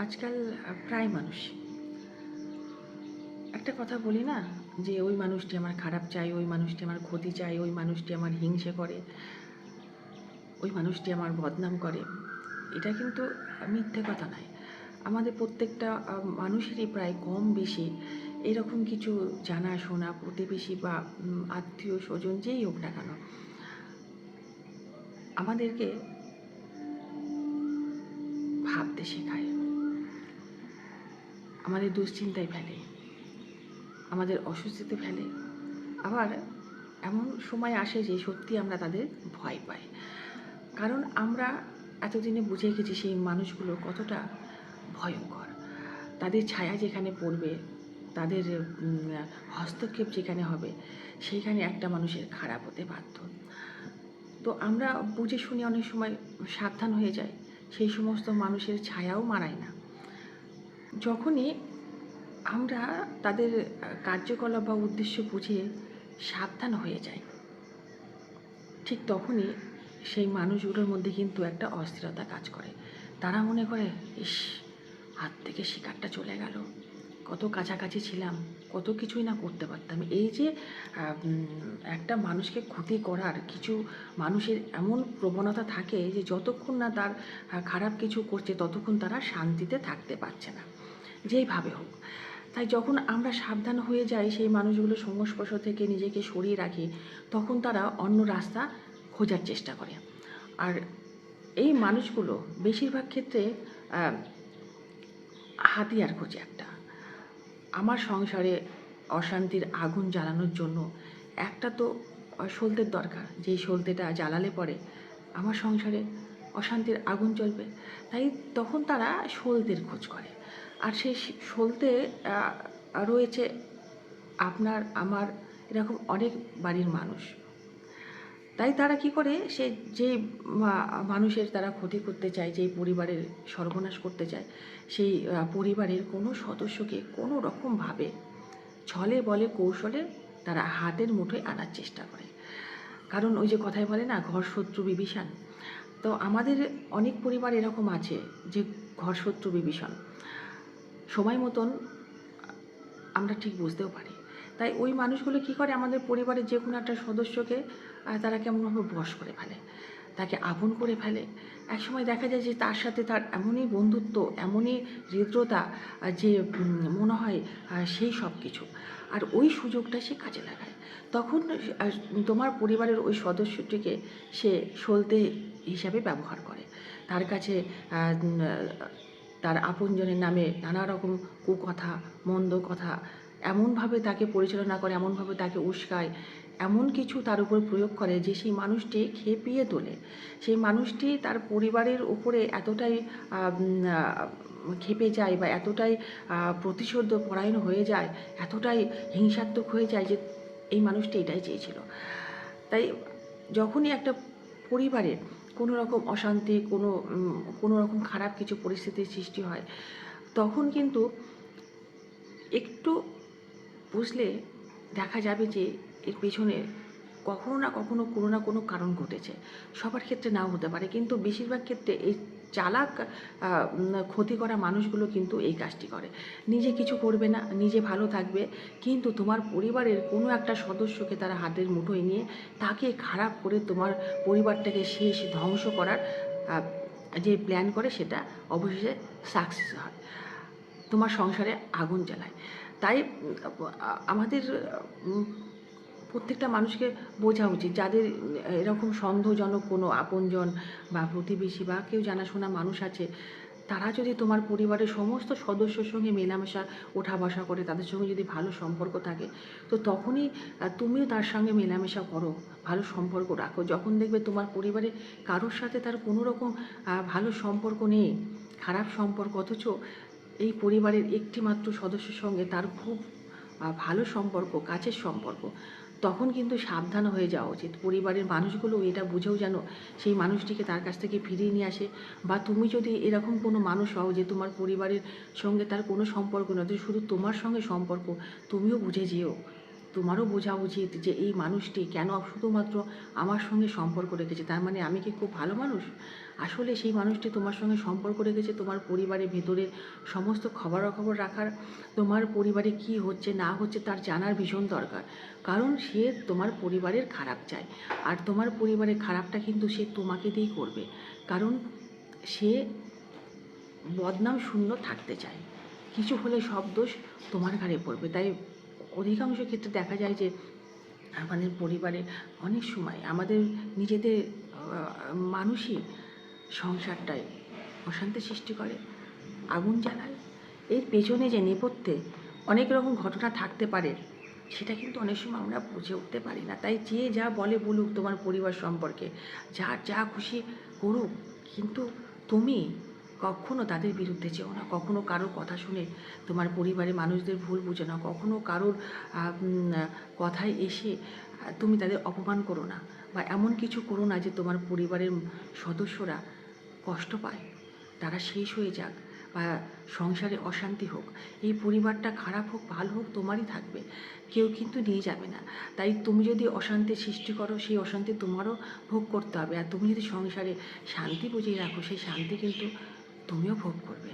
আজকাল প্রায় মানুষ একটা কথা বলি না, যে ওই মানুষটি আমার খারাপ চাই, ওই মানুষটি আমার ক্ষতি চাই, ওই মানুষটি আমার হিংসে করে, ওই মানুষটি আমার বদনাম করে। এটা কিন্তু মিথ্যে কথা নয়। আমাদের প্রত্যেকটা মানুষেরই প্রায় কম বেশি এরকম কিছু জানাশোনা প্রতিবেশী বা আত্মীয় স্বজন যেই হোক না কেন, আমাদেরকে ভাবতে শেখায়, আমাদের দুশ্চিন্তায় ফেলে, আমাদের অস্বস্তিতে ফেলে। আবার এমন সময় আসে যে সত্যি আমরা তাদের ভয় পাই, কারণ আমরা এতদিনে বুঝে গেছি সেই মানুষগুলো কতটা ভয়ঙ্কর। তাদের ছায়া যেখানে পড়বে, তাদের হস্তক্ষেপ যেখানে হবে, সেইখানে একটা মানুষের খারাপ হতে বাধ্য। তো আমরা বুঝে শুনে অনেক সময় সাবধান হয়ে যাই, সেই সমস্ত মানুষের ছায়াও মারাই না। যখনই আমরা তাদের কার্যকলাপ বা উদ্দেশ্য বুঝে সাবধান হয়ে যাই, ঠিক তখনই সেই মানুষগুলোর মধ্যে কিন্তু একটা অস্থিরতা কাজ করে। তারা মনে করে, ইস, হাত থেকে শিকারটা চলে গেল, কত কাছাকাছি ছিলাম, কত কিছুই না করতে পারতাম। এই যে একটা মানুষকে ক্ষতি করার কিছু মানুষের এমন প্রবণতা থাকে যে যতক্ষণ না তার খারাপ কিছু করছে ততক্ষণ তারা শান্তিতে থাকতে পারছে না, যেইভাবে হোক। তাই যখন আমরা সাবধান হয়ে যাই, সেই মানুষগুলো সংস্পর্শ থেকে নিজেকে সরিয়ে রাখি, তখন তারা অন্য রাস্তা খোঁজার চেষ্টা করে। আর এই মানুষগুলো বেশিরভাগ ক্ষেত্রে হাতিয়ার খোঁজে একটা। আমার সংসারে অশান্তির আগুন জ্বালানোর জন্য একটা তো সলতের দরকার, যেই সলতেটা জ্বালালে পরে আমার সংসারে অশান্তির আগুন জ্বলবে। তাই তখন তারা সলতের খোঁজ করে। আর সেই সলতে রয়েছে আপনার আমার, এরকম অনেক বাড়ির মানুষ। তাই তারা কি করে, সে যে মানুষের তারা ক্ষতি করতে চায়, যেই পরিবারের সর্বনাশ করতে চায়, সেই পরিবারের কোনো সদস্যকে কোনো রকমভাবে ছলে বলে কৌশলে তারা হাতের মুঠোয় আনার চেষ্টা করে। কারণ ওই যে কথায় বলে না, ঘর শত্রু বিভীষণ। তো আমাদের অনেক পরিবার এরকম আছে যে ঘর শত্রু বিভীষণ, সময় মতন আমরা ঠিক বুঝতেও পারি। তাই ওই মানুষগুলো কী করে, আমাদের পরিবারের যে কোনো একটা সদস্যকে তারা কেমনভাবে বশ করে ফেলে, তাকে আপন করে ফেলে। একসময় দেখা যায় যে তার সাথে তার এমনই বন্ধুত্ব, এমনই হৃদ্রতা, যে মনে হয় সেই সব কিছু। আর ওই সুযোগটা সে কাজে লাগায়। তখন তোমার পরিবারের ওই সদস্যটিকে সে সলতে হিসাবে ব্যবহার করে। তার কাছে তার আপনজনের নামে নানা রকম কুকথা, মন্দ কথা এমনভাবে তাকে পরিচালনা করে, এমনভাবে তাকে উস্কায়, এমন কিছু তার উপর প্রয়োগ করে যে সেই মানুষটি খেপিয়ে তোলে। সেই মানুষটি তার পরিবারের উপরে এতটাই ক্ষেপে যায় বা এতটাই প্রতিশোধ পরায়ণ হয়ে যায়, এতটাই হিংসাত্মক হয়ে যায় যে এই মানুষটি এটাই চেয়েছিল। তাই যখনই একটা পরিবারে কোনো রকম অশান্তি, কোনো রকম খারাপ কিছু পরিস্থিতির সৃষ্টি হয়, তখন কিন্তু একটু বুঝলে দেখা যাবে যে এর পেছনে কখনো না কখনো কোনো না কোনো কারণ ঘটেছে। সবার ক্ষেত্রে নাও হতে পারে, কিন্তু বেশিরভাগ ক্ষেত্রে এই চালাক ক্ষতি করা মানুষগুলো কিন্তু এই কাজটি করে। নিজে কিছু করবে না, নিজে ভালো থাকবে, কিন্তু তোমার পরিবারের কোনো একটা সদস্যকে তারা হাতের মুঠোয় নিয়ে তাকে খারাপ করে তোমার পরিবারটাকে শেষ ধ্বংস করার যে প্ল্যান করে, সেটা অবশেষে সাকসেস হয়, তোমার সংসারে আগুন জ্বালায়। তাই আমাদের প্রত্যেকটা মানুষকে বোঝা উচিত, যাদের এরকম সন্দেহজনক কোনো আপনজন বা প্রতিবেশী বা কেউ জানাশোনা মানুষ আছে, তারা যদি তোমার পরিবারের সমস্ত সদস্যর সঙ্গে মেলামেশা ওঠা বসা করে, তাদের সঙ্গে যদি ভালো সম্পর্ক থাকে, তো তখনই তুমিও তার সঙ্গে মেলামেশা করো, ভালো সম্পর্ক রাখো। যখন দেখবে তোমার পরিবারে কারোর সাথে তার কোনো রকম ভালো সম্পর্ক নেই, খারাপ সম্পর্ক, অথচ এই পরিবারের একটি মাত্র সদস্যের সঙ্গে তার খুব ভালো সম্পর্ক, কাছের সম্পর্ক, তখন কিন্তু সাবধান হয়ে যাওয়া উচিত। পরিবারের মানুষগুলো এটা বুঝেও যেন সেই মানুষটিকে তার কাছ থেকে ফিরিয়ে নিয়ে আসে। বা তুমি যদি এরকম কোনো মানুষ হও যে তোমার পরিবারের সঙ্গে তার কোনো সম্পর্ক নয়, শুধু তোমার সঙ্গে সম্পর্ক, তুমিও বুঝে যেও তোমারও বোঝা উচিত যে এই মানুষটি কেন শুধুমাত্র আমার সঙ্গে সম্পর্ক রেখেছে, তার মানে আমি কি খুব ভালো মানুষ? আসলে সেই মানুষটি তোমার সঙ্গে সম্পর্ক রেখেছে তোমার পরিবারের ভেতরের সমস্ত খবরাখবর রাখার, তোমার পরিবারে কি হচ্ছে না হচ্ছে তার জানার ভীষণ দরকার। কারণ সে তোমার পরিবারের খারাপ চায়, আর তোমার পরিবারের খারাপটা কিন্তু সে তোমাকে দিয়েই করবে, কারণ সে বদনাম শূন্য থাকতে চায়। কিছু হলে সব দোষ তোমার ঘাড়ে পড়বে। তাই অধিকাংশ ক্ষেত্রে দেখা যায় যে আমাদের পরিবারে অনেক সময় আমাদের নিজেদের মানুষই সংসারটায় অশান্তি সৃষ্টি করে, আগুন জ্বালায়। এর পেছনে যে নেপথ্যে অনেক রকম ঘটনা থাকতে পারে, সেটা কিন্তু অনেক সময় আমরা বুঝে উঠতে পারি না। তাই যে যা বলে বলুক তোমার পরিবার সম্পর্কে, যা খুশি করুক, কিন্তু তুমি কখনো তাদের বিরুদ্ধে যেও না, কখনো কারোর কথা শুনে তোমার পরিবারের মানুষদের ভুল বুঝে না, কখনো কারোর কথায় এসে তুমি তাদের অপমান করো না, বা এমন কিছু করো না যে তোমার পরিবারের সদস্যরা কষ্ট পায়, তারা শেষ হয়ে যাক, বা সংসারে অশান্তি হোক। এই পরিবারটা খারাপ হোক ভালো হোক তোমারই থাকবে, কেউ কিন্তু নিয়ে যাবে না। তাই তুমি যদি অশান্তির সৃষ্টি করো, সেই অশান্তি তোমারও ভোগ করতে হবে। আর তুমি যদি সংসারে শান্তি বজায় রাখো, সেই শান্তি কিন্তু তুমিও ভোগ করবে।